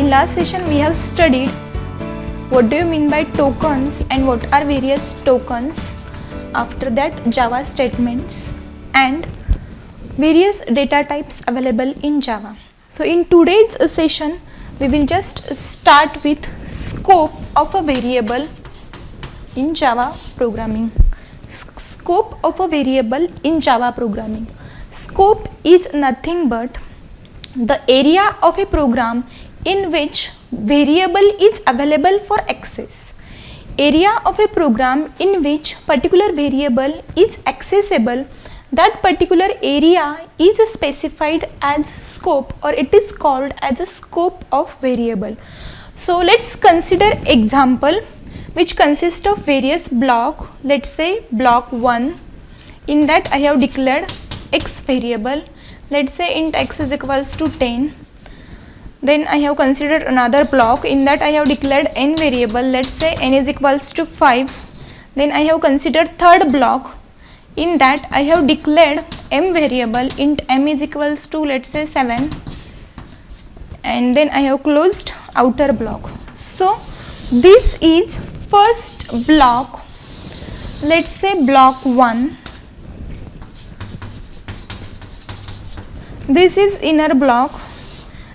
in last session we have studied what do you mean by tokens and what are various tokens, after that Java statements and various data types available in Java. So in today's session we will just start with scope of a variable in Java programming. Scope of a variable in Java programming. Scope is nothing but the area of a program in which variable is available for access. Area of a program in which particular variable is accessible, that particular area is specified as scope, or it is called as a scope of variable. So let's consider example which consists of various block. Let's say block 1, in that I have declared x variable. Let's say int x is equals to 10. Then I have considered another block, in that I have declared n variable. Let's say n is equals to 5. Then I have considered third block, in that I have declared m variable, int m is equals to let's say 7. And then I have closed outer block. So this is first block, let's say block 1. This is inner block,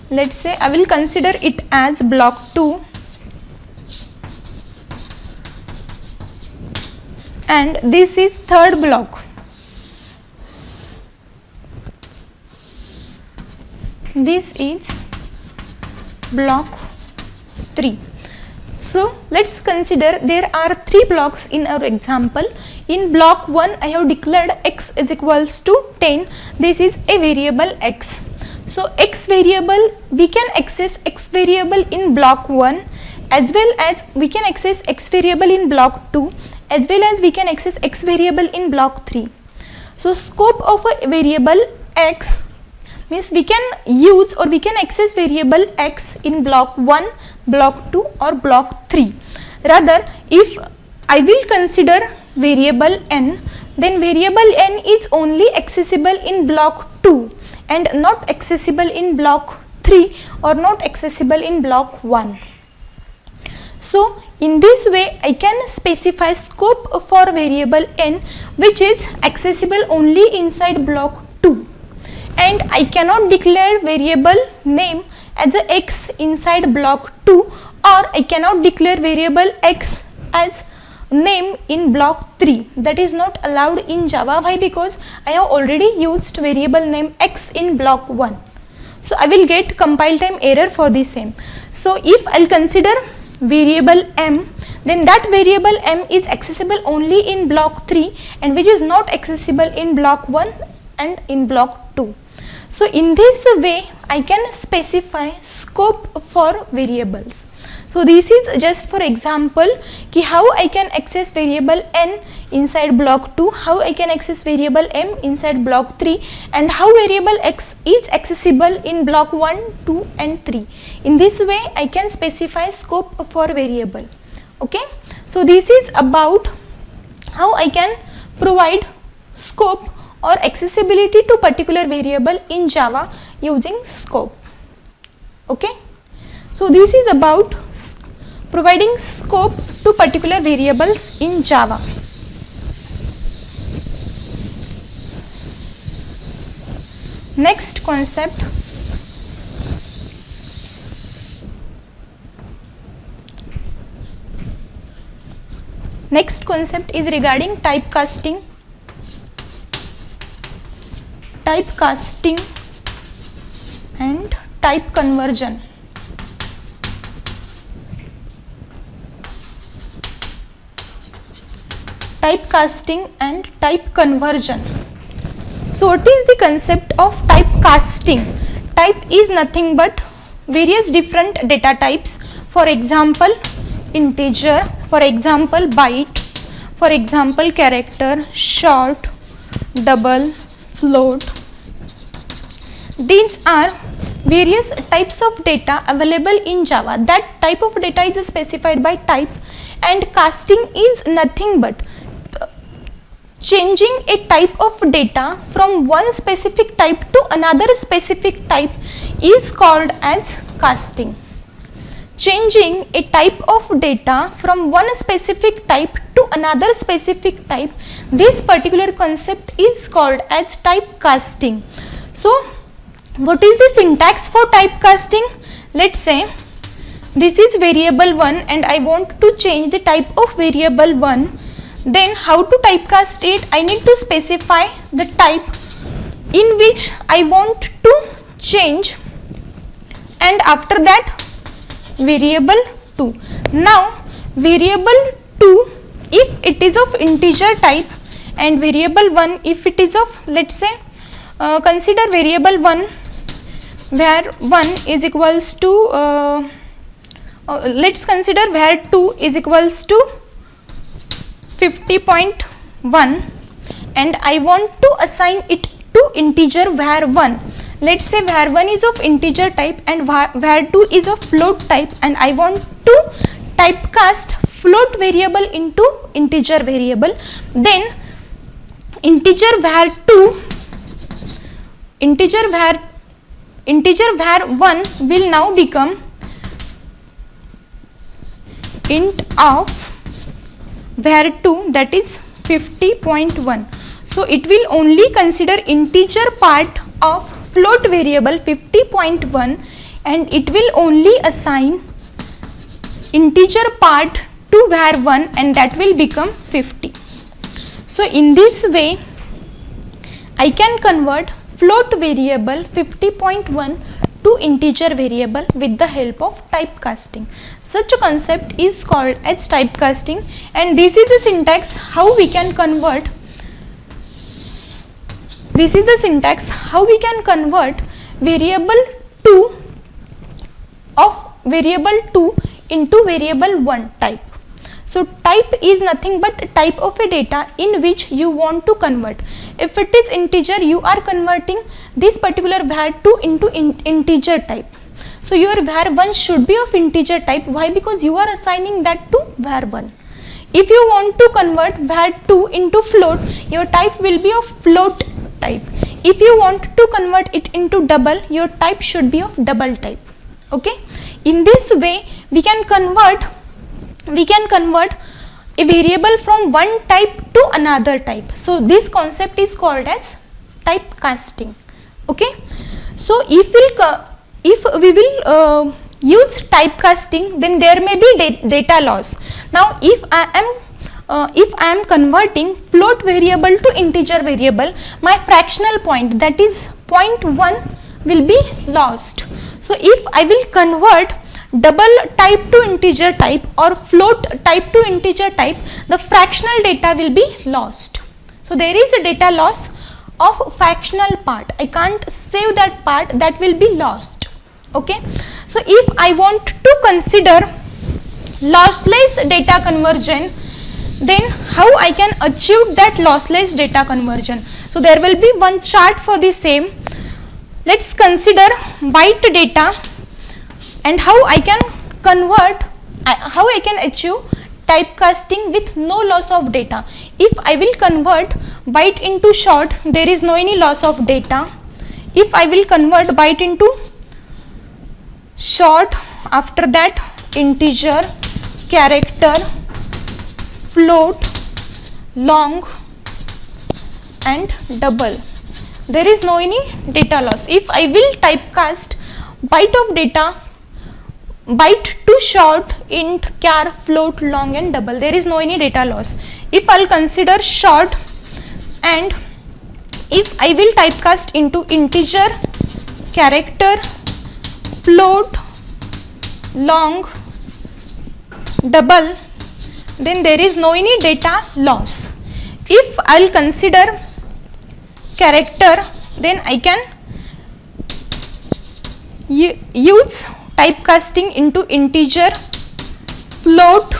let's say I will consider it as block 2, and this is third block. This is block 3. So let's consider there are 3 blocks in our example. In block 1 I have declared x is equals to 10. This is a variable x. So x variable, we can access x variable in block 1, as well as we can access x variable in block 2, as well as we can access x variable in block 3. So scope of a variable x means we can use or we can access variable x in block 1, block 2 or block 3. Rather, if I will consider variable n, then variable n is only accessible in block 2 and not accessible in block 3 or not accessible in block 1. So in this way I can specify scope for variable n which is accessible only inside block 2, and I cannot declare variable name as a x inside block 2, or I cannot declare variable x as name in block 3. That is not allowed in Java. Why? Because I have already used variable name x in block 1. So I will get compile time error for the same. So if I will consider variable m, then that variable m is accessible only in block 3 and which is not accessible in block 1 and in block 2. So in this way I can specify scope for variables. So this is just for example ki how I can access variable n inside block 2, how I can access variable m inside block 3, and how variable x is accessible in block 1, 2 and 3. In this way I can specify scope for variable. Okay. So this is about how I can provide scope or accessibility to particular variable in Java using scope. Okay. So this is about providing scope to particular variables in Java. Next concept, is regarding typecasting. Typecasting and type conversion. Typecasting and type conversion. So what is the concept of typecasting? Type is nothing but various different data types. For example, integer, for example byte, for example character, short, double, float. These are various types of data available in Java. That type of data is specified by type, and casting is nothing but changing a type of data from one specific type to another specific type is called as casting. changing a type of data from one specific type to another specific type, this particular concept is called as typecasting. So what is the syntax for typecasting? Let's say this is variable 1 and I want to change the type of variable 1. Then how to typecast it? I need to specify the type in which I want to change, and after that variable 2. Now variable 2 if it is of integer type, and variable 1 if it is of, let's say, consider variable 1 where 1 is equals to let's consider where 2 is equals to 50.1, and I want to assign it to integer var 1. Let's say var 1 is of integer type and var 2 is of float type, and I want to typecast float variable into integer variable. Then integer var 1 will now become int of var 2, that is 50.1. So it will only consider integer part of float variable 50.1, and it will only assign integer part to var 1, and that will become 50. So in this way I can convert float variable 50.1 to integer variable with the help of typecasting. Such a concept is called as typecasting, and this is the syntax how we can convert. This is the syntax how we can convert variable 2 of variable 2 into variable 1 type. So type is nothing but type of a data in which you want to convert. If it is integer, you are converting this particular var 2 into integer type. So your var 1 should be of integer type. Why? Because you are assigning that to var 1. If you want to convert var 2 into float, your type will be of float type. If you want to convert it into double, your type should be of double type. Okay, in this way we can convert a variable from one type to another type. So this concept is called as typecasting. Okay, so if we will use typecasting, then there may be data loss. Now if I am converting float variable to integer variable, my fractional point, that is 0.1, will be lost. So if I will convert double type to integer type or float type to integer type, the fractional data will be lost. So there is a data loss of fractional part. I can't save that part, that will be lost. Okay, so if I want to consider lossless data conversion, then how I can achieve that lossless data conversion? So there will be one chart for the same. Let's consider byte data and how I can convert, how I can achieve typecasting with no loss of data. If I will convert byte into short, there is no any loss of data. If I will convert byte into short, after that integer, character, float, long and double, there is no any data loss. If I will typecast byte of data, byte to short, int, char, float, long and double, there is no any data loss. If I'll consider short, and if I will typecast into integer, character, float, long, double, then there is no any data loss. If I'll consider character, then I can use typecasting into integer, float,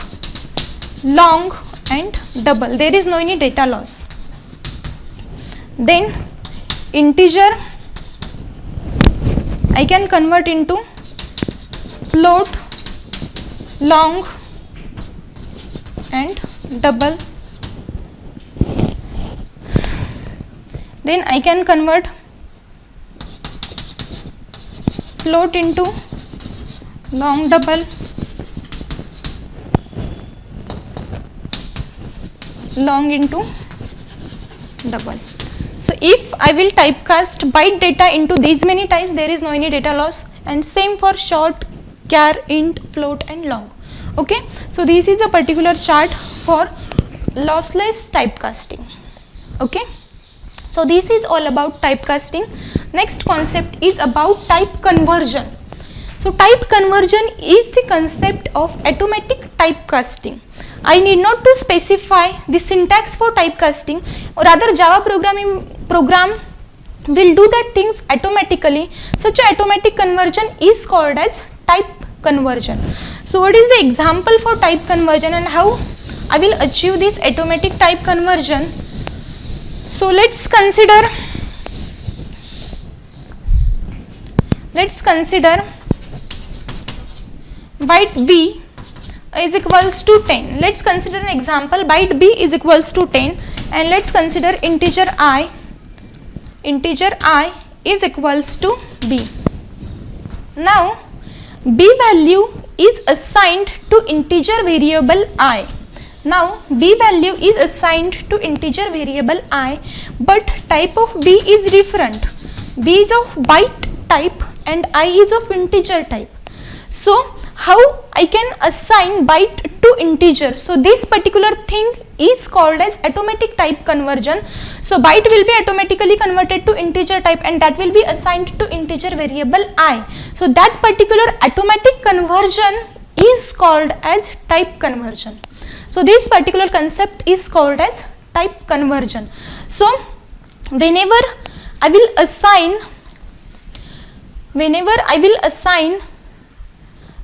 long and double, there is no any data loss. Then integer I can convert into float, long and double. Then I can convert float into long double, long into double. So if I will typecast byte data into these many types, there is no any data loss, and same for short, char, int, float and long. Okay, so this is a particular chart for lossless typecasting. Okay, so this is all about typecasting. Next concept is about type conversion. So type conversion is the concept of automatic typecasting. I need not to specify the syntax for typecasting, or rather Java program will do that things automatically. Such a automatic conversion is called as type conversion. So what is the example for type conversion and how I will achieve this automatic type conversion? So let's consider byte b is equals to 10. Let's consider an example. Byte b is equals to 10, and let's consider integer I is equals to b. Now b value is assigned to integer variable I. Now b value is assigned to integer variable I, but type of b is different. B is of byte type and I is of integer type. So how I can assign byte to integer? So this particular thing is called as automatic type conversion. So byte will be automatically converted to integer type, and that will be assigned to integer variable I. So that particular automatic conversion is called as type conversion. So this particular concept is called as type conversion. So whenever I will assign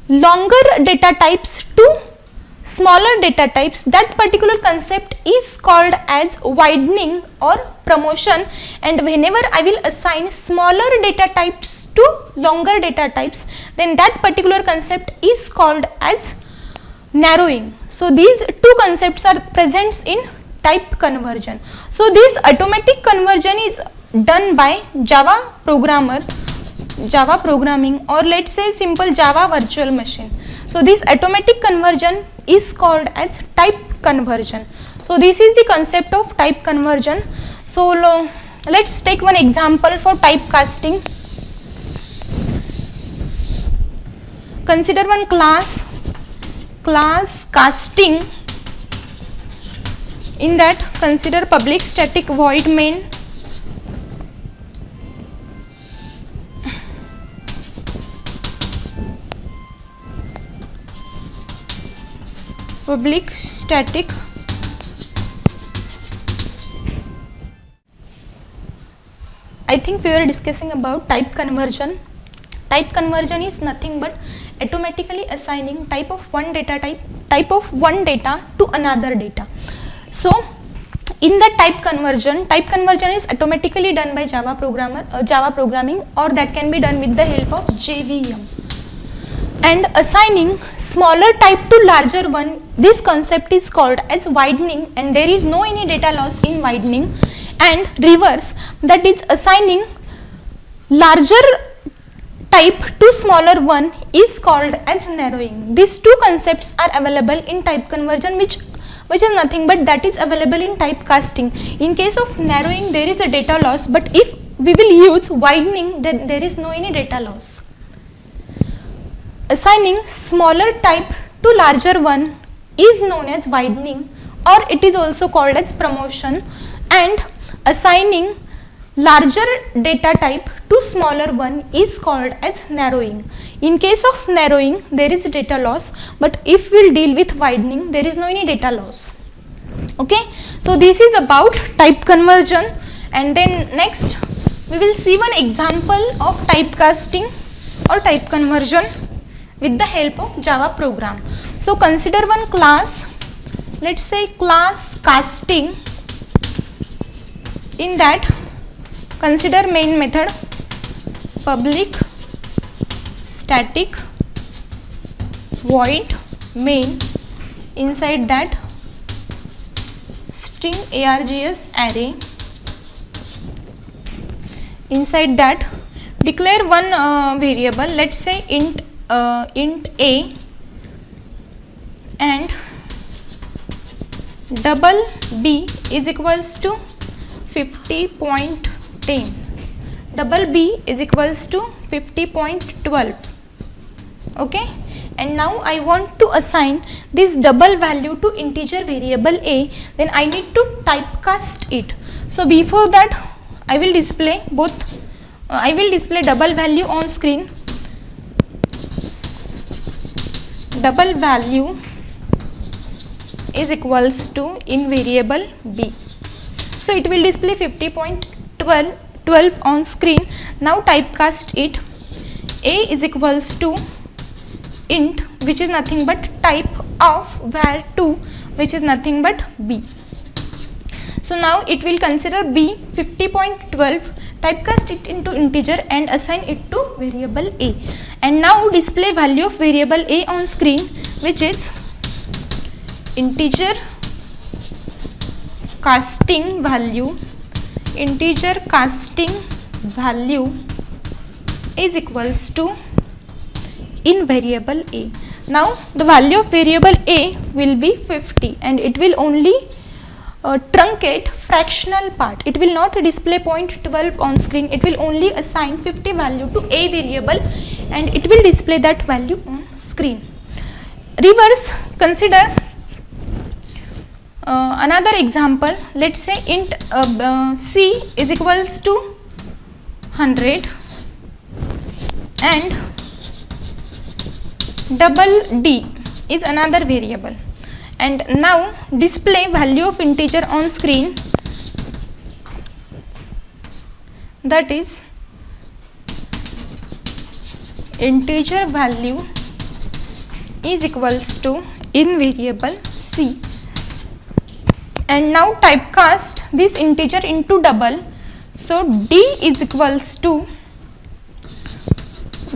longer data types to smaller data types, that particular concept is called as widening or promotion, and whenever I will assign smaller data types to longer data types, then that particular concept is called as narrowing. So these two concepts are present in type conversion. So this automatic conversion is done by Java programming, or let's say simple Java virtual machine. So this automatic conversion is called as type conversion. So this is the concept of type conversion. So let's take one example for typecasting. Consider one class casting. In that, consider public static void main, public static I think we were discussing about type conversion. Type conversion is nothing but automatically assigning type of one data to another data. So in the type conversion is automatically done by Java programming, or that can be done with the help of JVM. And assigning smaller type to larger one, this concept is called as widening, and there is no any data loss in widening. And reverse, that is assigning larger type to smaller one, is called as narrowing. These two concepts are available in type conversion, which is nothing but that is available in typecasting. In case of narrowing, there is a data loss, but if we will use widening, then there is no any data loss. Assigning smaller type to larger one is known as widening, or it is also called as promotion, and assigning larger data type to smaller one is called as narrowing. In case of narrowing, there is data loss, but if we will deal with widening, there is no any data loss. Okay, so this is about type conversion, and then next we will see one example of typecasting or type conversion with the help of Java program. So consider one class, let's say class casting. In that, consider main method public static void main, inside that string args array, inside that declare one variable, let's say int int a and double b is equals to 50.10, double b is equals to 50.12. okay, and now I want to assign this double value to integer variable a, then I need to typecast it. So before that I will display both, I will display double value on screen. Double value is equals to in variable b, so it will display 50.12 on screen. Now typecast it. A is equals to int, which is nothing but type of var2, which is nothing but b. So now it will consider b 50.12, typecast it into integer and assign it to variable a, and now display value of variable a on screen, which is integer casting value. Integer casting value is equals to in variable a. Now the value of variable a will be 50 and it will only truncate fractional part. It will not display 0.12 on screen, it will only assign 50 value to a variable and it will display that value on screen. Reverse, consider another example. Let's say int c is equals to 100 and double d is another variable, and now display value of integer on screen, that is integer value is equals to in variable c, and now typecast this integer into double. So d is equals to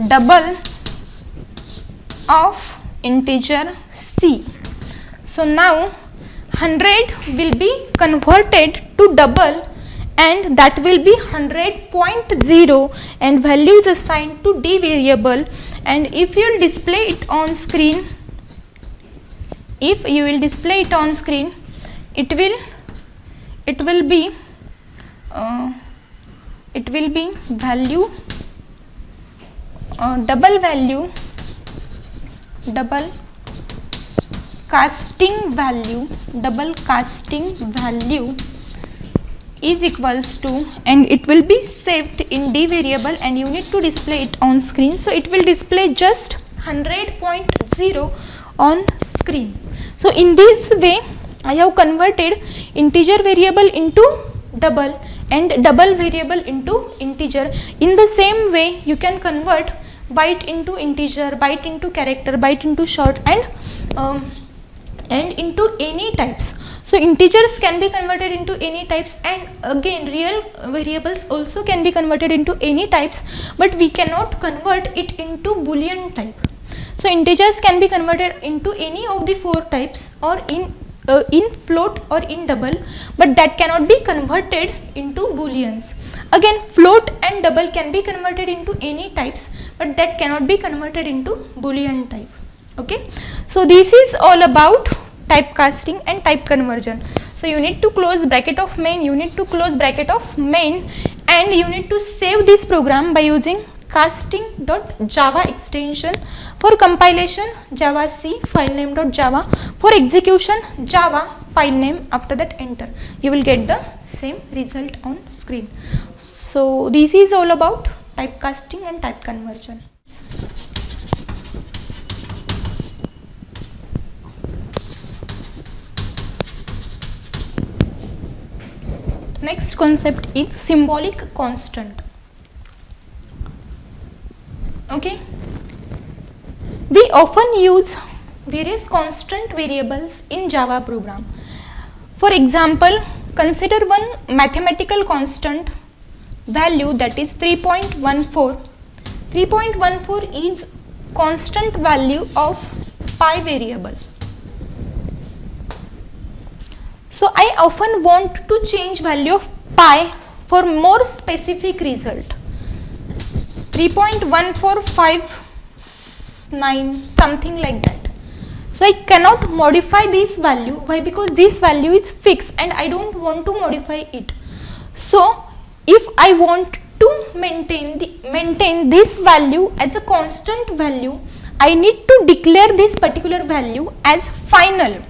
double of integer c. So now 100 will be converted to double and that will be 100.0 and value is assigned to d variable, and if you will display it on screen, if you will display it on screen, it will be value double value, double casting value is equals to, and it will be saved in d variable and you need to display it on screen. So it will display just 100.0 on screen. So in this way I have converted integer variable into double and double variable into integer. In the same way you can convert byte into integer, byte into character, byte into short, and into any types. So integers can be converted into any types, and again real variables also can be converted into any types, but we cannot convert it into boolean type. So integers can be converted into any of the four types, or in float or in double, but that cannot be converted into booleans. Again float and double can be converted into any types, but that cannot be converted into boolean type. Okay, so this is all about typecasting and type conversion. So you need to close bracket of main, you need to close bracket of main, and you need to save this program by using casting.java extension. For compilation java c filename.java, for execution java filename, after that enter, you will get the same result on screen. So this is all about typecasting and type conversion. Next concept is symbolic constant. Okay, we often use various constant variables in Java program. For example, consider one mathematical constant value, that is 3.14. 3.14 is constant value of pi variable. So I often want to change value of pi for more specific result. 3.145 9, something like that. So I cannot modify this value. Why? Because this value is fixed and I don't want to modify it. So if I want to maintain this value as a constant value, I need to declare this particular value as final.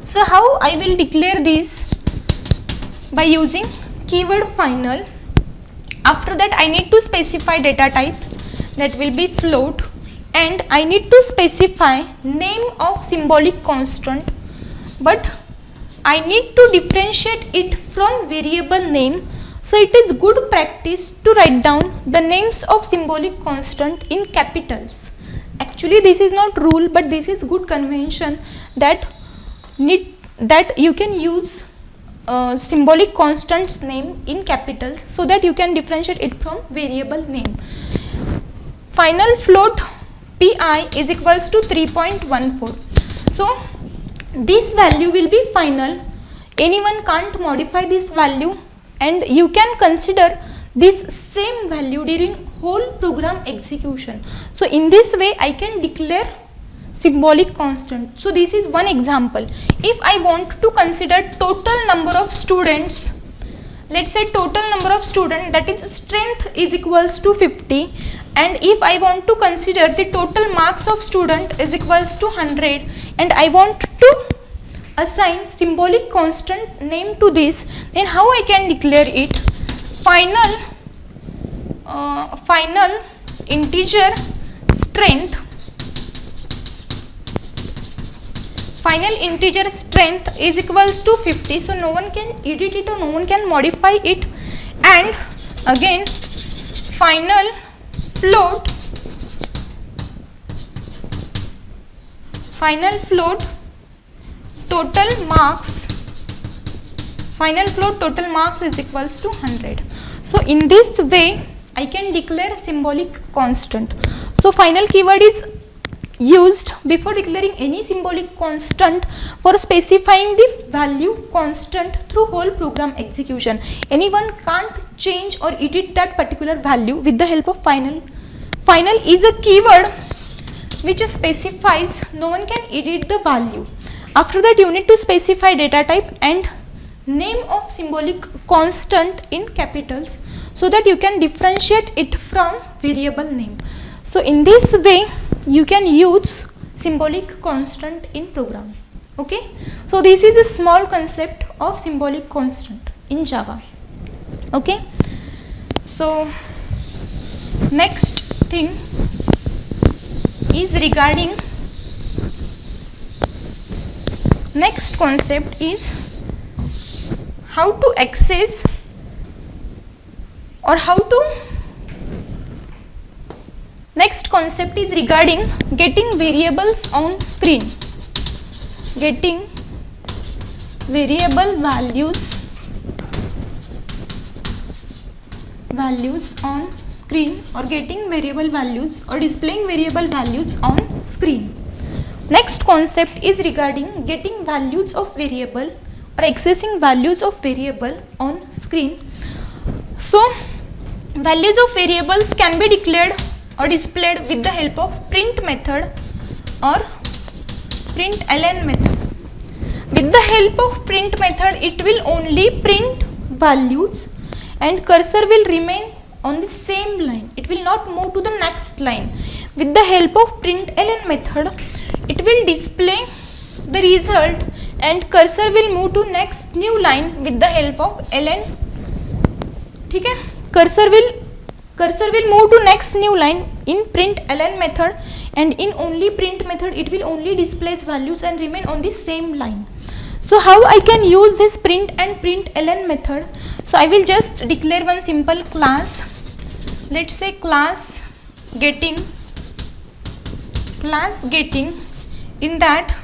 So how I will declare this? By using keyword final. After that I need to specify data type, that will be float, and I need to specify name of symbolic constant, but I need to differentiate it from variable name. So it is good practice to write down the names of symbolic constant in capitals. Actually this is not rule, but this is good convention that you can use symbolic constant's name in capitals so that you can differentiate it from variable name. Final float pi is equals to 3.14. So this value will be final. Anyone can't modify this value, and you can consider this same value during whole program execution. So in this way I can declare symbolic constant. So this is one example. If I want to consider total number of students, let's say total number of students, that is strength is equals to 50, and if I want to consider the total marks of student is equals to 100, and I want to assign symbolic constant name to this, then how I can declare it? Final integer strength, final integer strength is equals to 50. So no one can edit it or no one can modify it. And again final float total marks, is equals to 100. So in this way I can declare symbolic constant. So final keyword is used before declaring any symbolic constant for specifying the value constant through whole program execution. Anyone can't change or edit that particular value with the help of final. Final is a keyword which specifies, no one can edit the value. After that you need to specify data type and name of symbolic constant in capitals so that you can differentiate it from variable name. So in this way you can use symbolic constant in program. Okay, so this is a small concept of symbolic constant in Java. Okay, so next thing is regarding, next concept is how to access or how to, next concept is regarding getting variables on screen, getting variable values on screen, or getting variable values or displaying variable values on screen. Next concept is regarding getting values of variable or accessing values of variable on screen. So values of variables can be declared or displayed with the help of print method or println method. With the help of print method it will only print values and cursor will remain on the same line, it will not move to the next line. With the help of println method it will display the result and cursor will move to next new line with the help of ln. ठीक है, cursor will move to next new line in println method, and in only print method it will only displays values and remain on the same line. So how I can use this print and println method? So I will just declare one simple class. Let's say class getting. In that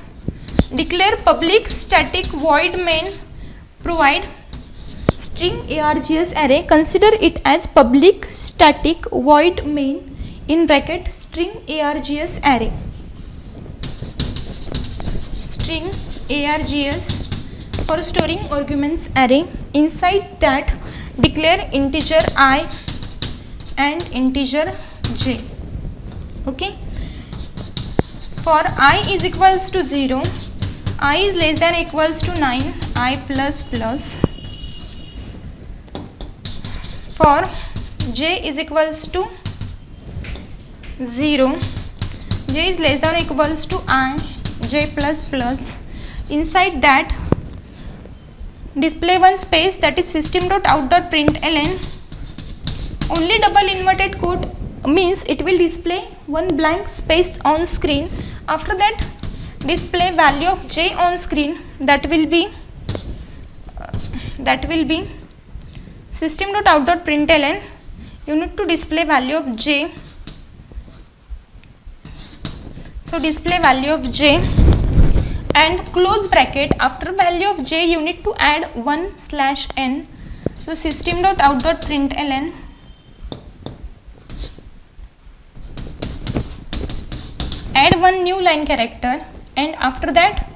declare public static void main provide string args array. Consider it as public static void main in bracket string args array. String args for storing arguments array. Inside that declare integer I and integer j. Okay. For I is equals to 0, I is less than or equals to 9, I plus plus. For j is equals to 0, j is less than or equals to I, j plus plus. Inside that, display one space, that is system.out.println. Only double inverted quote means it will display one blank space on screen. After that, display value of j on screen, that will be system.out.println. You need to display value of j. So display value of j and close bracket. After value of j you need to add 1/n. So system.out.println, add one new line character, and after that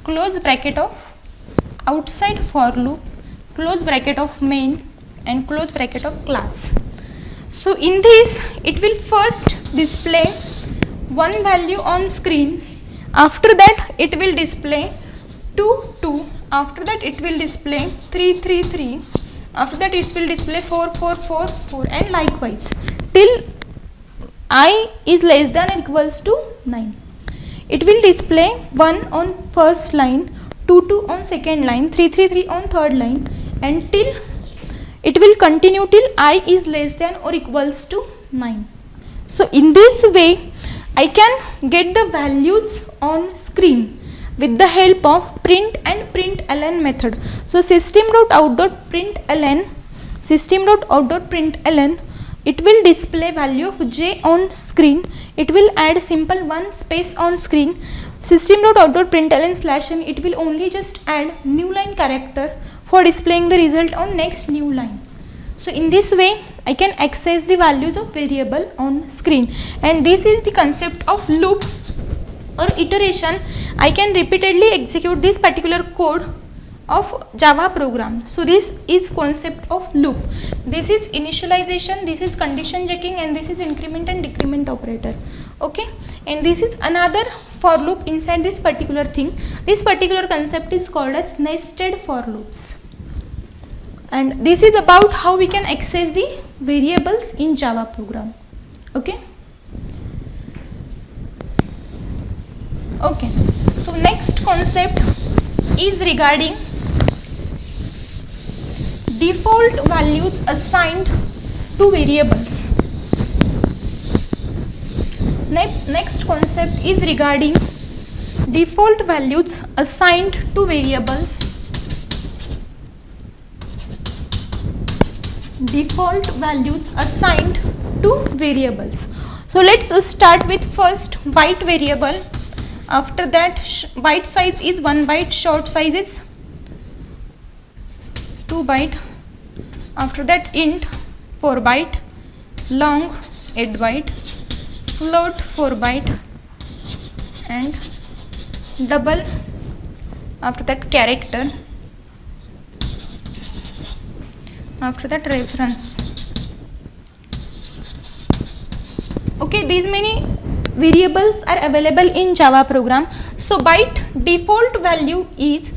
close bracket of outside for loop, close bracket of main, and close bracket of class. So in this it will first display one value on screen, after that it will display 2 2, after that it will display 3 3 3, after that it will display 4 4 4 4, and likewise till I is less than or equals to 9. It will display 1 on first line, 2 2 on second line, 3 3 3 on third line, and till it will continue till I is less than or equals to 9. So in this way I can get the values on screen with the help of print and println method. So system.out.println, it will display value of j on screen. It will add simple one space on screen. System.out.println /n, it will only just add new line character for displaying the result on next new line. So in this way I can access the values of variable on screen, and this is the concept of loop or iteration. I can repeatedly execute this particular code of Java program. So this is concept of loop. This is initialization, this is condition checking, and this is increment and decrement operator. Okay, and this is another for loop inside this particular thing. This particular concept is called as nested for loops. And this is about how we can access the variables in Java program. Okay. Okay. So next concept is regarding default values assigned to variables. Next concept is regarding default values assigned to variables. Default values assigned to variables. So let's start with first byte variable. After that byte size is 1 byte, short size is 2 byte. After that int 4 byte, long 8 byte, float 4 byte, and double. After that character. After that reference. Okay, these many variables are available in Java program. So byte default value is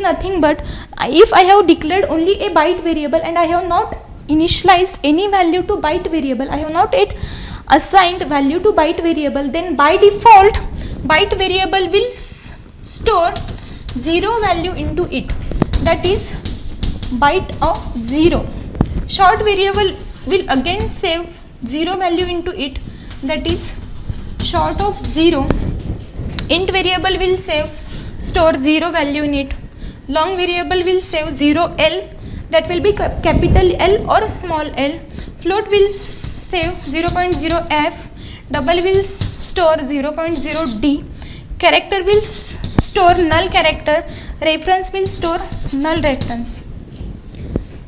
nothing but if I have declared only a byte variable and I have not initialized any value to byte variable, I have not yet assigned value to byte variable, then by default byte variable will store 0 value into it, that is byte of 0. Short variable will again save 0 value into it, that is short of 0. Int variable will store 0 value in it. Long variable will save 0L, that will be capital L or small l. Float will save 0.0f. Double will store 0.0d. Character will store null character. Reference will store null reference.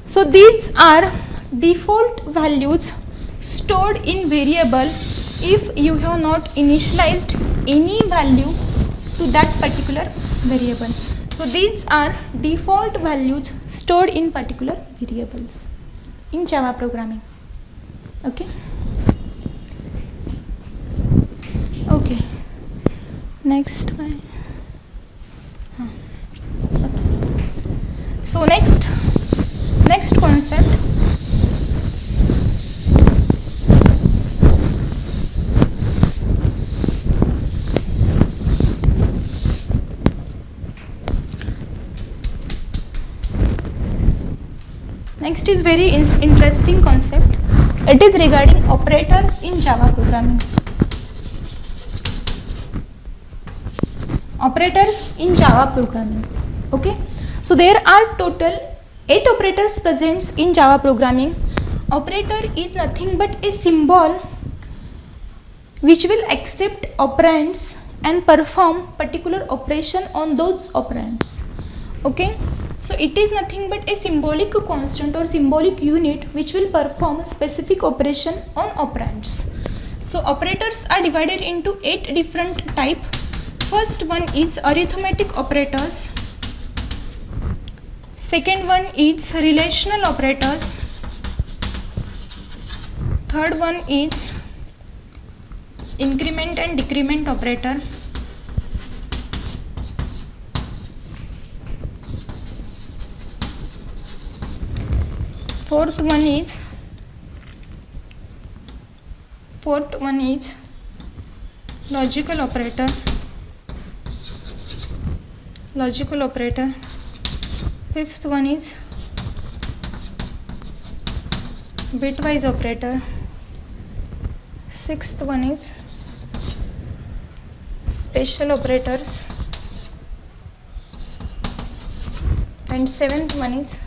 So these are default values stored in variable if you have not initialized any value to that particular variable. So these are default values stored in particular variables in Java programming. Okay. Okay. next one. Okay. So next concept, next is very interesting concept. It is regarding operators in Java programming. Operators in Java programming. Okay, so there are total 8 operators present in Java programming. Operator is nothing but a symbol which will accept operands and perform particular operation on those operands. Okay, so it is nothing but a symbolic constant or symbolic unit which will perform specific operation on operands. So operators are divided into 8 different types. First one is arithmetic operators. Second one is relational operators. Third one is increment and decrement operator. Fourth one is logical operator. Fifth one is bitwise operator. Sixth one is special operators, and seventh one is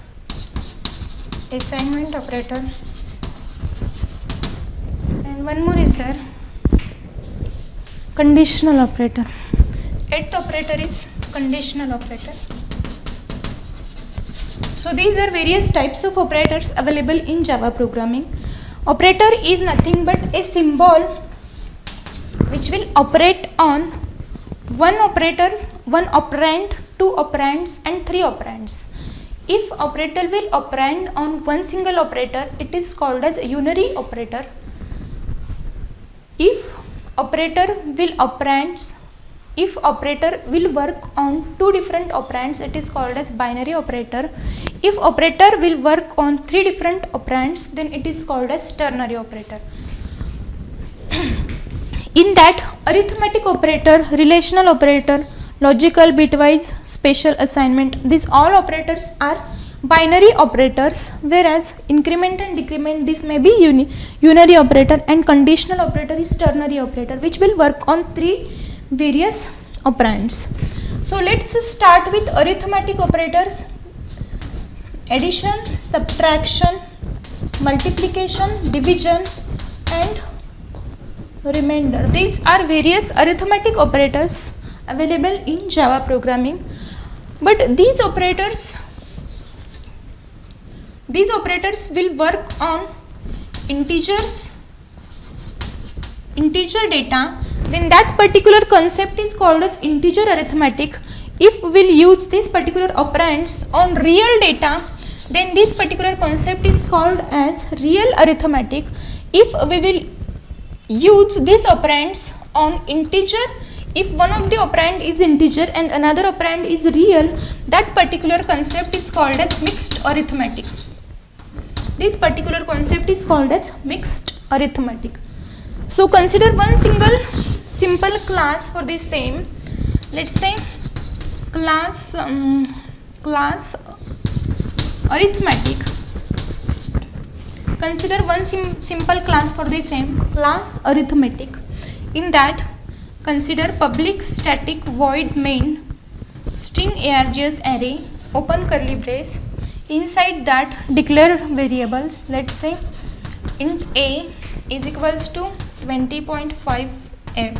assignment operator, and one more is there, conditional operator. Eighth operator is conditional operator. So these are various types of operators available in Java programming. Operator is nothing but a symbol which will operate on one operand, 2 operands and 3 operands. If operator will operand on one single operator, it is called as a unary operator. If operator will work on 2 different operands, it is called as binary operator. If operator will work on 3 different operands, then it is called as ternary operator. In that, arithmetic operator, relational operator, logical, bitwise, special, assignment, these all operators are binary operators, whereas increment and decrement, this may be unary operator, and conditional operator is ternary operator, which will work on 3 various operands. So let's start with arithmetic operators. Addition, subtraction, multiplication, division, and remainder. These are various arithmetic operators available in Java programming. But these operators will work on integer data. Then that particular concept is called as integer arithmetic. If we will use this particular operands on real data, then this particular concept is called as real arithmetic. If we will use these operands on integer, if one of the operand is integer and another operand is real, that particular concept is called as mixed arithmetic. This particular concept is called as mixed arithmetic. So consider one single simple class for the same. Let's say class arithmetic. Consider one simple class for the same, class arithmetic. In that, consider public static void main string args array, open curly brace. Inside that, declare variables. Let's say int a is equals to 20.5 f,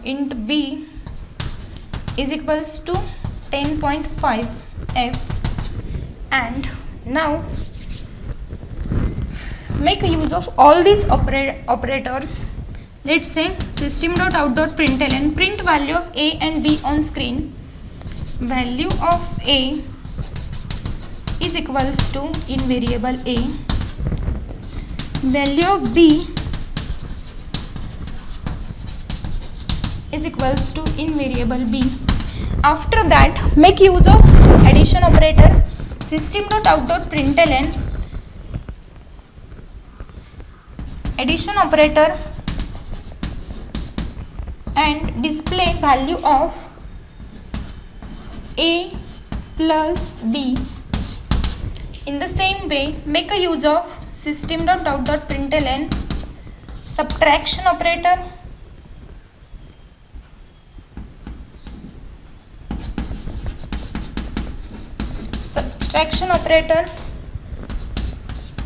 int b is equals to 10.5 f, and now make use of all these operators. Let's say system.out.println, print value of a and b on screen. Value of a is equals to, in variable a, value of b is equals to invariable b. After that, make use of addition operator, system.out.println addition operator, and display value of a plus b. In the same way, make a use of system.out.println subtraction operator,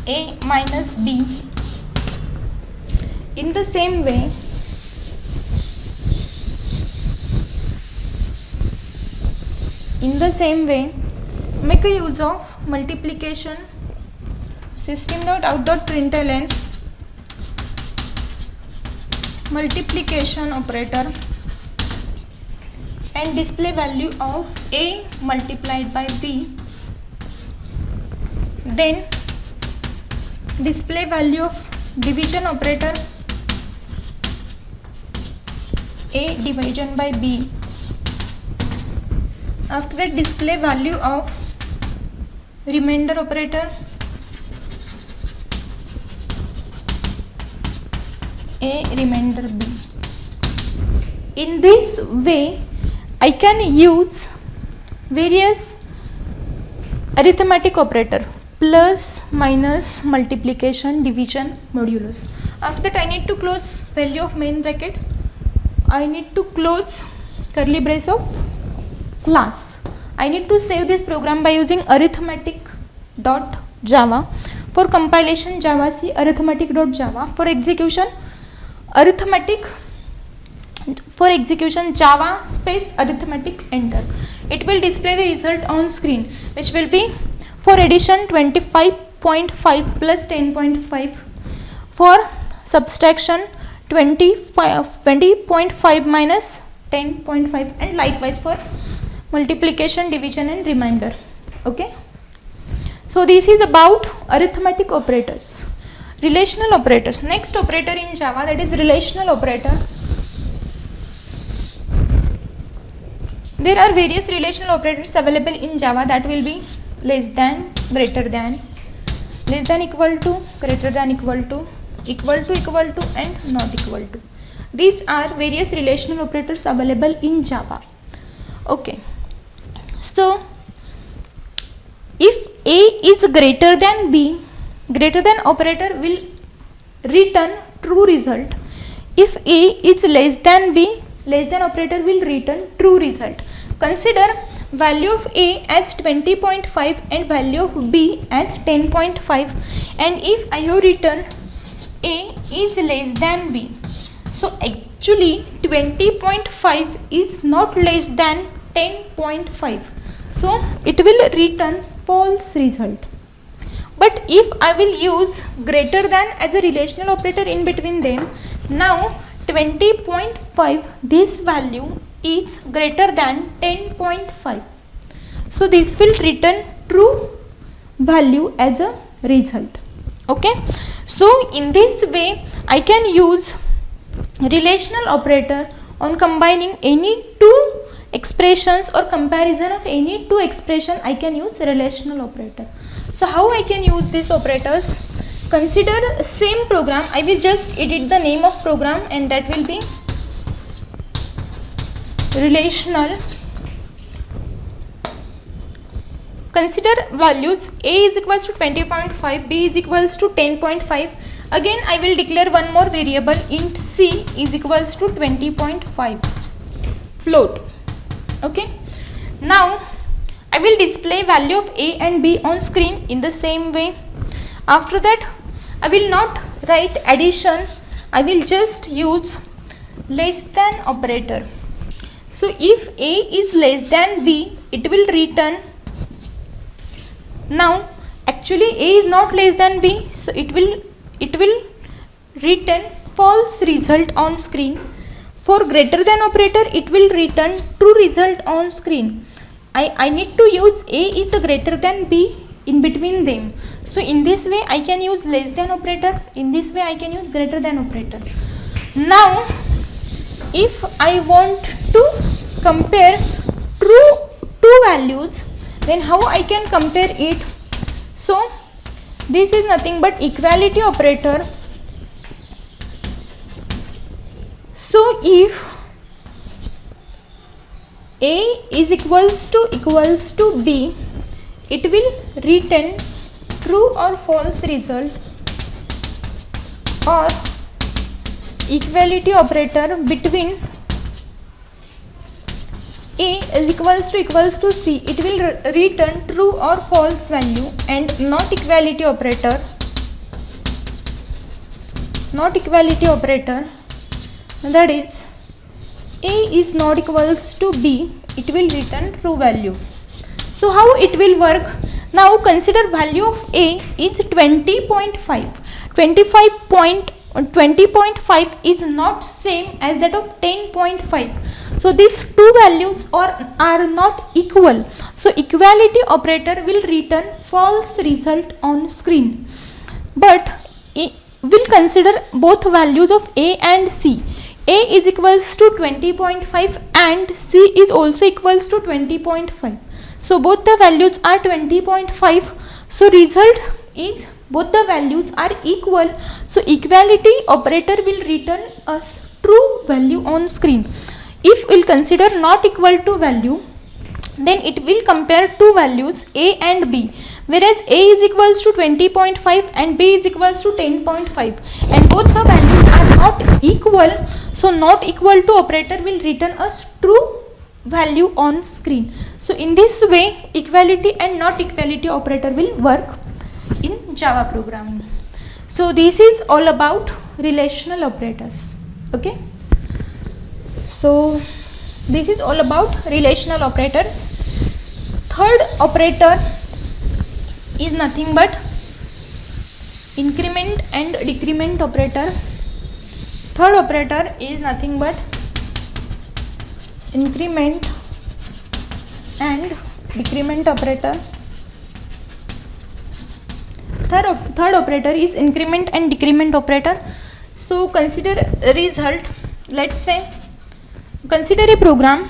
a minus b. In the same way, make a use of multiplication, system.out.println multiplication operator, and display value of a multiplied by b. Then display value of division operator, a division by b. After that, display value of remainder operator, a remainder b. In this way, I can use various arithmetic operator, plus, minus, multiplication, division, modulus. After that, I need to close value of main bracket. I need to close curly brace of class. I need to save this program by using arithmetic.java. For compilation, Java C arithmetic.java. For execution, Java space arithmetic, enter. It will display the result on screen, which will be for addition 25.5 plus 10.5, for subtraction 20.5 minus 10.5, and likewise for multiplication, division, and remainder. Okay, so this is about arithmetic operators. Relational operators. Next operator in Java, that is relational operator. There are various relational operators available in Java, that will be less than, greater than, less than equal to, greater than equal to, and not equal to. These are various relational operators available in Java. Okay, so if A is greater than B, greater than operator will return true result. If A is less than B, less than operator will return true result. Consider value of A as 20.5 and value of B as 10.5, and if I have written A is less than B, so actually 20.5 is not less than 10.5, so it will return false result. But if I will use greater than as a relational operator in between them, now 20.5, this value is greater than 10.5, so this will return true value as a result. Okay, so in this way I can use relational operator on combining any two expressions or comparison of any two expression. I can use relational operator. So how I can use these operators? Consider same program. I will just edit the name of program, and that will be relational. Consider values A is equals to 20.5, B is equals to 10.5. Again I will declare one more variable, int C is equals to 20.5, float. Okay, now I will display value of A and B on screen in the same way. After that, I will not write addition, I will just use less than operator. So if A is less than B, it will return. Now actually A is not less than B, so it will return false result on screen. For greater than operator, it will return true result on screen. I need to use A is greater than B in between them. So in this way I can use less than operator, in this way I can use greater than operator. Now if I want to compare two values, then how I can compare it? So this is nothing but equality operator. So if A is equals to B, it will return true or false result, or equality operator between A is equals to C, it will return true or false value, and not equality operator, that is A is not equals to B, it will return true value. So how it will work? Now consider value of A is 20.5. 20.5 is not same as that of 10.5. So these two values are not equal. So equality operator will return false result on screen. But we'll consider both values of A and C. A is equals to 20.5 and C is also equals to 20.5. So both the values are 20.5. So result is both the values are equal. So equality operator will return us true value on screen. If we'll consider not equal to value, then it will compare two values A and B, whereas A is equals to 20.5 and B is equals to 10.5, and both the values are not equal. So not equal to operator will return us true value on screen. So in this way equality and not equality operator will work in Java programming. So this is all about relational operators. Okay, so this is all about relational operators. Third operator is nothing but increment and decrement operator. Third operator is nothing but increment and decrement operator. Third operator is increment and decrement operator. So consider a result. Let's say consider a program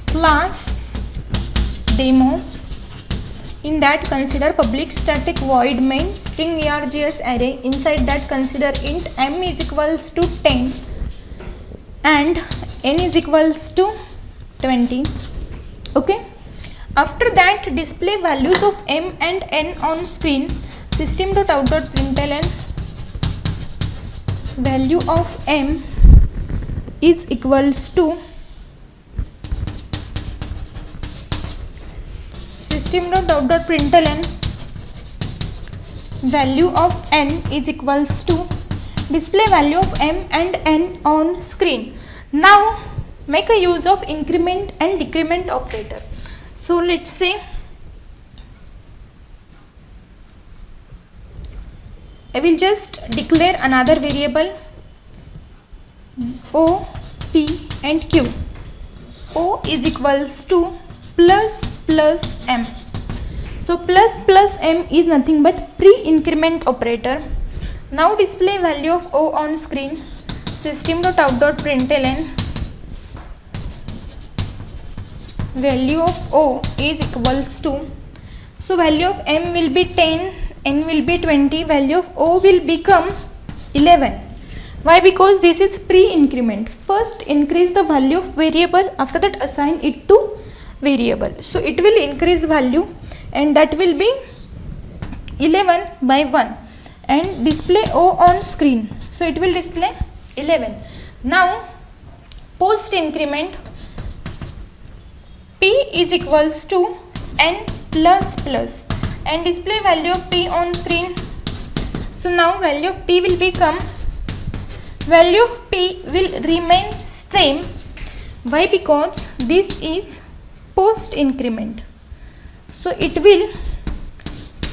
class demo. In that consider public static void main string args array. Inside that consider int m is equals to 10 and n is equals to 20. Okay. After that display values of m and n on screen. System.out.println value of m is equals to system.out.println value of n is equals to display value of m and n on screen. Now make a use of increment and decrement operator. So let's say I will just declare another variable O, P and Q. O is equals to plus m. So plus m is nothing but pre-increment operator. Now display value of O on screen. System.out.println value of O is equals to, so value of m will be 10, n will be 20, value of O will become 11. Why? Because this is pre-increment. First increase the value of variable, after that assign it to variable. So it will increase value and that will be 11 by 1 and display O on screen. So it will display 11. Now post increment P is equals to n plus and display value of P on screen. So now value of P will become, value of P will remain same. Why? Because this is post increment. So it will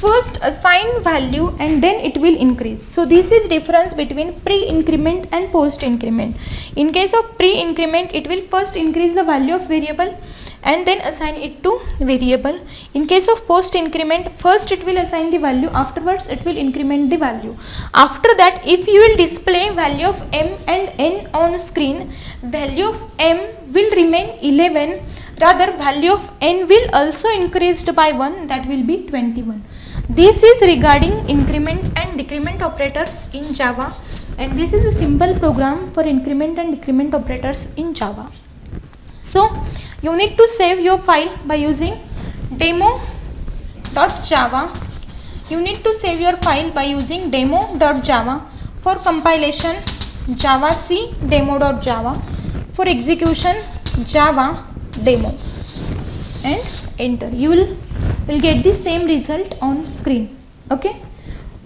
first assign value and then it will increase. So this is difference between pre-increment and post increment. In case of pre-increment, it will first increase the value of variable and then assign it to variable. In case of post increment, first it will assign the value, afterwards it will increment the value. After that, if you will display value of m and n on screen, value of m will remain 11, rather value of n will also increased by 1, that will be 21. This is regarding increment and decrement operators in Java, and this is a simple program for increment and decrement operators in Java. So you need to save your file by using demo.java. You need to save your file by using demo.java. For compilation, javac demo.java. For execution, java demo, and enter. You will get the same result on screen. Okay,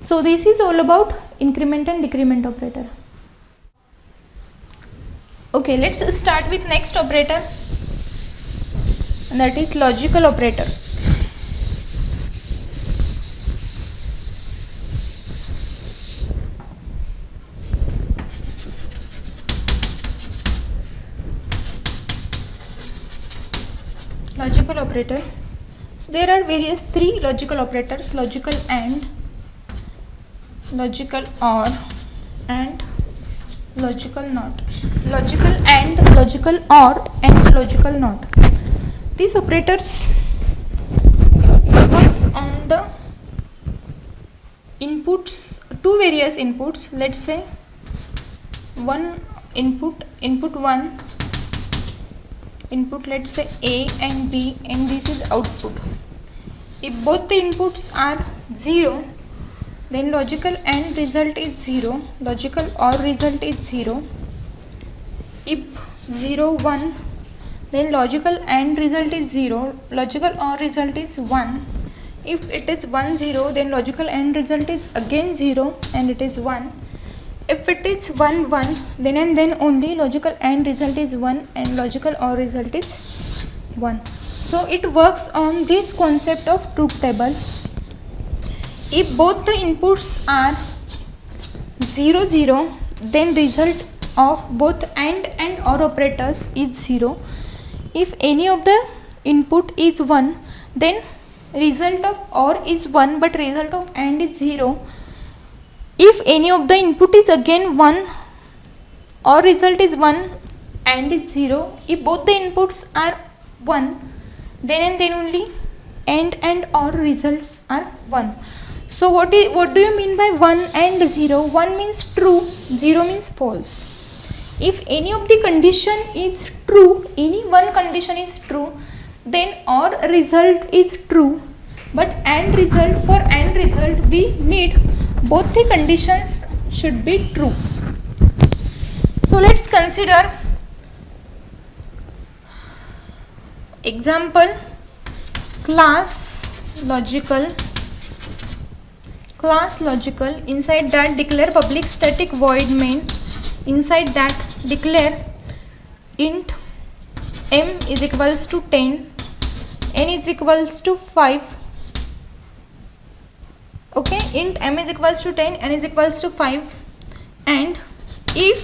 so this is all about increment and decrement operator. Okay, let's start with next operator, and that is logical operator. Logical operator. So there are various three logical operators: logical AND, logical OR, and logical NOT. Logical AND, logical OR, and logical NOT. These operators works on the inputs, two various inputs. Let's say one input, input 1, input let's say A and B, and this is output. If both the inputs are 0, then logical AND result is 0, logical OR result is 0. If 0, 1, then logical AND result is 0, logical OR result is 1. If it is 1, 0, then logical AND result is again 0 and it is 1. If it is 1, 1, then and then only logical AND result is 1 and logical OR result is 1. So it works on this concept of truth table. If both the inputs are 0, 0, then result of both AND and OR operators is 0. If any of the input is 1, then result of OR is 1 but result of AND is 0. If any of the input is again 1, OR result is 1 and is 0. If both the inputs are 1, then and then only AND and OR results are 1. So what do you mean by 1 and 0? 1 means true, 0 means false. If any of the condition is true, any one condition is true, then OR result is true. But AND result, for AND result we need both the conditions should be true. So let's consider example class logical. Inside that declare public static void main. Inside that declare int m is equals to 10, n is equals to 5. Okay, int m is equals to 10, n is equals to 5, and if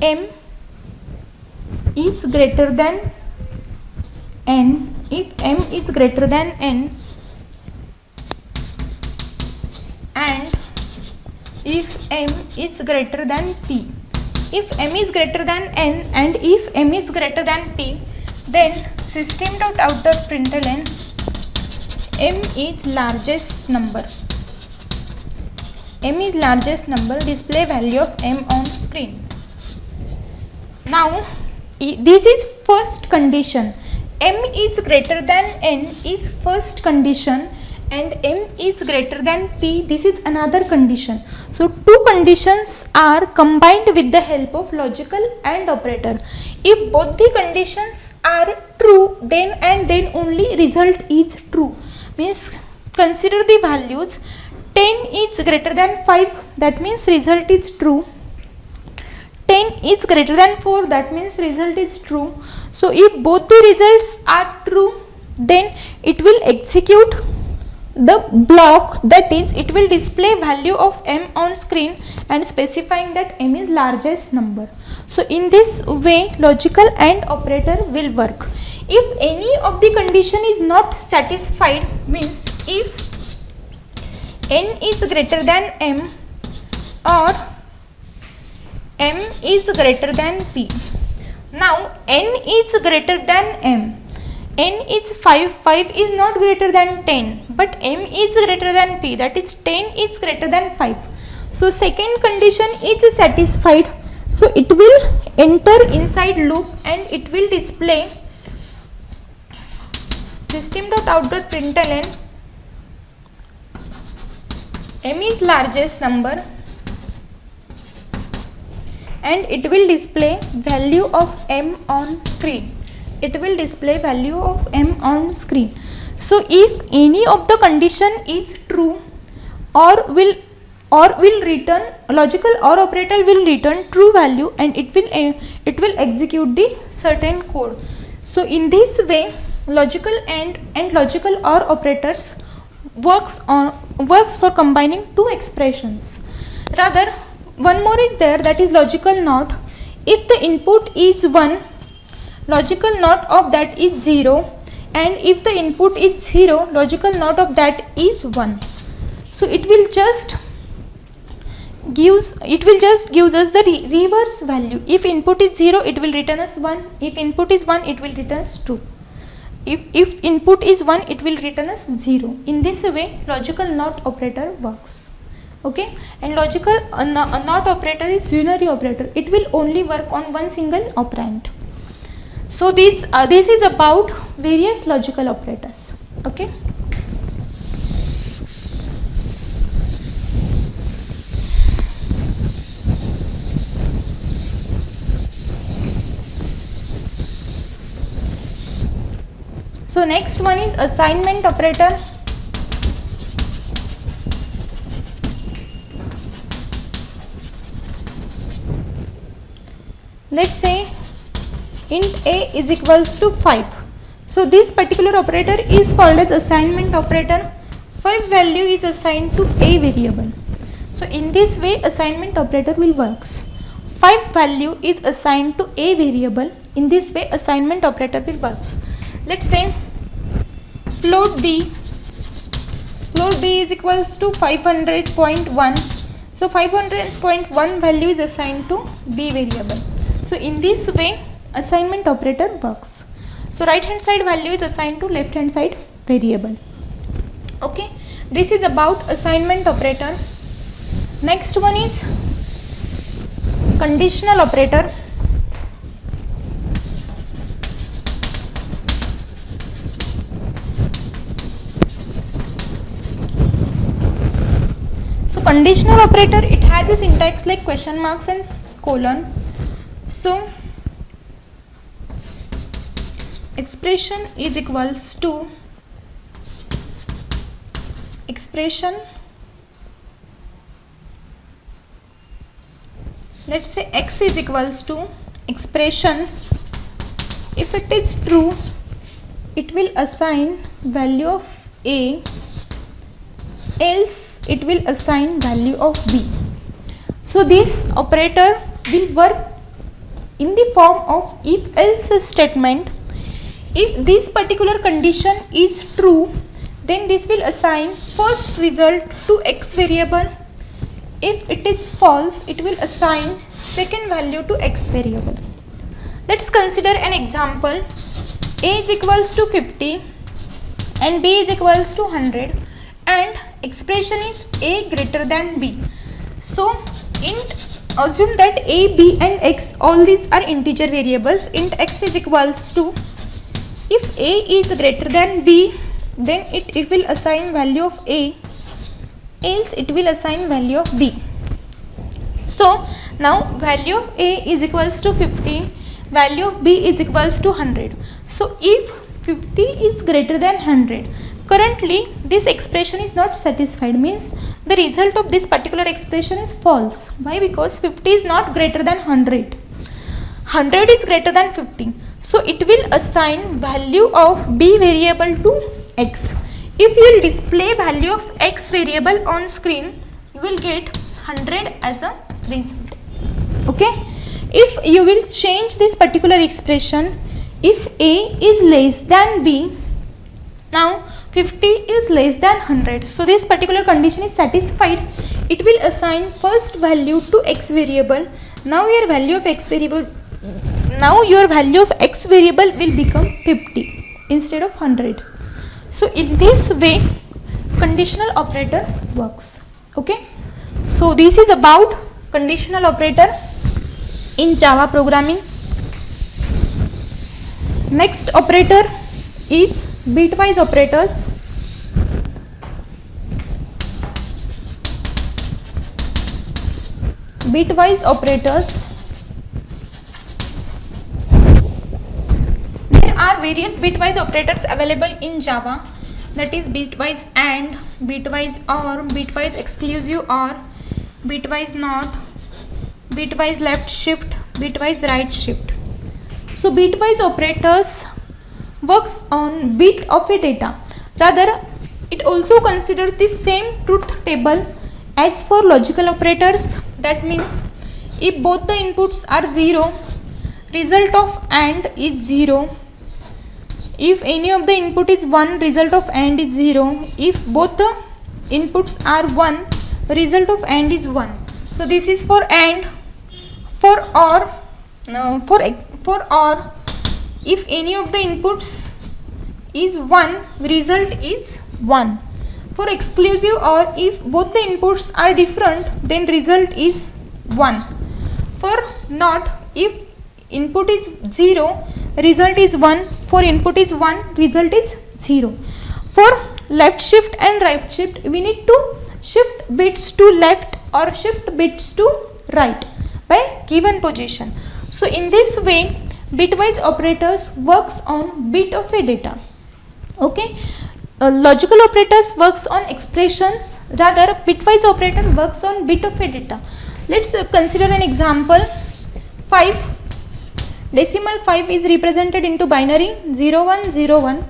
m is greater than n, if m is greater than n, and if m is greater than p. If m is greater than n and if m is greater than p, then system.out.println m is largest number. M is largest number, display value of m on screen. Now this is first condition. M is greater than n is first condition and m is greater than p, this is another condition. So two conditions are combined with the help of logical AND operator. If both the conditions are true, then and then only result is true. Means consider the values. 10 is greater than 5, that means result is true. 10 is greater than 4, that means result is true. So if both the results are true, then it will execute the block, that is it will display value of m on screen and specifying that m is largest number. So in this way logical AND operator will work. If any of the condition is not satisfied, means if n is greater than m or m is greater than p. Now n is greater than m. N is 5, 5 is not greater than 10, but m is greater than p, that is 10 is greater than 5. So second condition is satisfied, so it will enter inside loop and it will display system.out.println m is largest number and it will display value of m on screen. It will display value of m on screen. So if any of the condition is true, or will return, logical OR operator will return true value and it will execute the certain code. So in this way logical AND and logical OR operators works for combining two expressions. Rather, one more is there, that is logical NOT. If the input is 1, logical NOT of that is 0, and if the input is 0, logical NOT of that is 1. So it will just gives us the reverse value. If input is 0, it will return us 1. If input is 1, it will return us 2. If input is 1, it will return us 0. In this way logical NOT operator works. Okay, and logical NOT operator is unary operator. It will only work on one single operand. So this is about various logical operators. Okay. So next one is assignment operator. Let's say int a is equals to 5. So this particular operator is called as assignment operator. 5 value is assigned to a variable. So in this way assignment operator will works. 5 value is assigned to a variable. In this way assignment operator will works. Let's say float b is equals to 500.1. So 500.1 value is assigned to b variable. So in this way assignment operator works. So right hand side value is assigned to left hand side variable. Okay, this is about assignment operator. Next one is conditional operator. So conditional operator, it has a syntax like question marks and colon. So expression is equals to expression, let's say x is equals to expression. If it is true, it will assign value of a, else it will assign value of b. So this operator will work in the form of if else statement. If this particular condition is true, then this will assign first result to x variable. If it is false, it will assign second value to x variable. Let's consider an example. A is equals to 50 and b is equals to 100 and expression is a greater than b. So assume that a, b and x, all these are integer variables. Int x is equals to, if a is greater than b, then it will assign value of a, else it will assign value of b. So now value of a is equals to 50, value of b is equals to 100. So if 50 is greater than 100, currently this expression is not satisfied, means the result of this particular expression is false. Why? Because 50 is not greater than 100. 100 is greater than 50. So it will assign value of b variable to x. If you will display value of x variable on screen, you will get 100 as a result. Okay. If you will change this particular expression, if A is less than B, now 50 is less than 100. So this particular condition is satisfied. It will assign first value to x variable. Now your value of x variable will become 50 instead of 100. So in this way conditional operator works. Okay, so this is about conditional operator in Java programming. Next operator is bitwise operators. Bitwise operators. There are various bitwise operators available in Java, that is bitwise AND, bitwise OR, bitwise exclusive OR, bitwise NOT, bitwise left shift, bitwise right shift. So bitwise operators works on bit of a data. Rather, it also considers the same truth table as for logical operators. That means if both the inputs are 0, result of AND is 0. If any of the input is 1, result of AND is 0. If both the inputs are 1, result of AND is 1. So this is for AND. For OR, for OR, if any of the inputs is 1, result is 1. For exclusive OR, if both the inputs are different, then result is 1. For NOT, if input is 0, result is 1. For input is 1, result is 0. For left shift and right shift, we need to shift bits to left or shift bits to right by given position. So in this way bitwise operators works on bit of a data. Okay, logical operators works on expressions, rather bitwise operator works on bit of a data. Let's consider an example. 5, decimal 5 is represented into binary 0101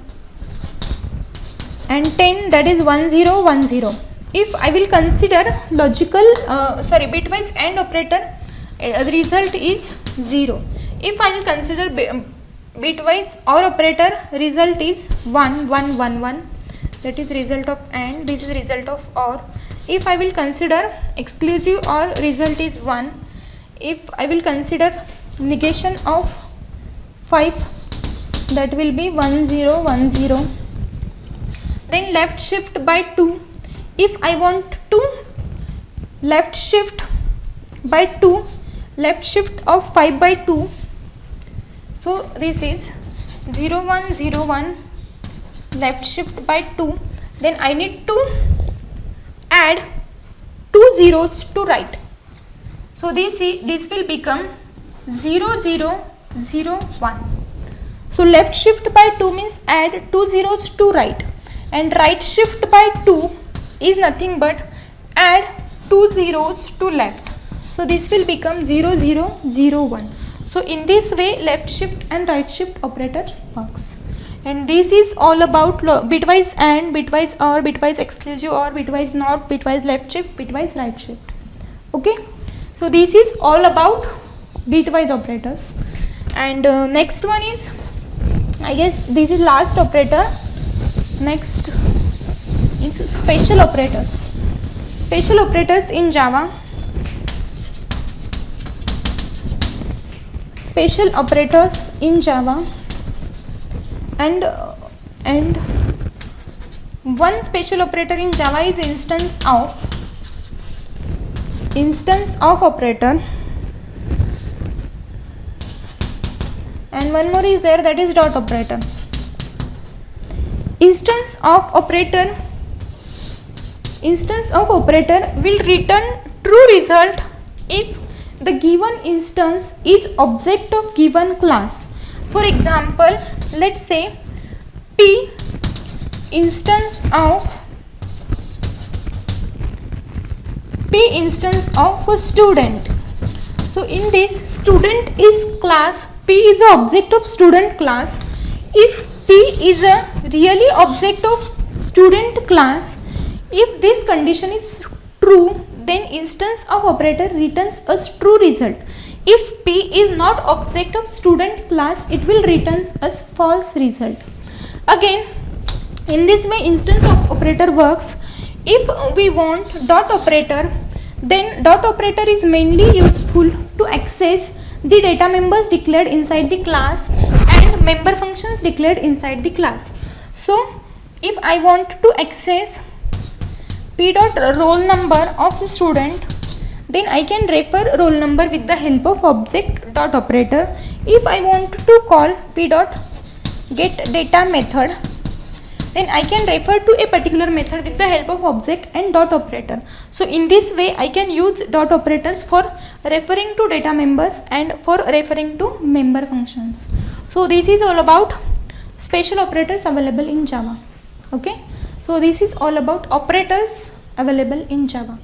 and 10, that is 1010. If I will consider bitwise AND operator, the result is 0. If I will consider bitwise OR operator, result is 1111, that is result of AND, this is result of OR. If I will consider exclusive OR, result is 1. If I will consider negation of 5, that will be 1010. Then left shift by 2. If I want to left shift by 2, left shift of 5 by 2, so this is 0101 left shift by 2. Then I need to add 2 zeros to right. So this will become 0001. So left shift by 2 means add 2 zeros to right, and right shift by 2 is nothing but add 2 zeros to left. So this will become 0001. So in this way left shift and right shift operator works. And this is all about bitwise AND, bitwise OR, bitwise exclusive OR, bitwise NOT, bitwise left shift, bitwise right shift. Okay, so this is all about bitwise operators. And next one is, I guess this is last operator. Next is special operators. Special operators in Java. Special operators in Java, and one special operator in Java is instance of operator, and one more is there, that is dot operator. Instance of operator will return true result if the given instance is object of given class. For example, let's say P instance of a student. So in this, student is class, P is the object of student class. If P is a really object of student class, if this condition is true, then instance of operator returns a true result. if P is not object of student class, it will return us false result. Again, in this way instance of operator works. If we want dot operator, then dot operator is mainly useful to access the data members declared inside the class and member functions declared inside the class. So if I want to access P dot roll number of the student, then I can refer roll number with the help of object dot operator. If I want to call P dot get data method, then I can refer to a particular method with the help of object and dot operator. So in this way I can use dot operators for referring to data members and for referring to member functions. So this is all about special operators available in Java. Okay, so this is all about operators available in Java.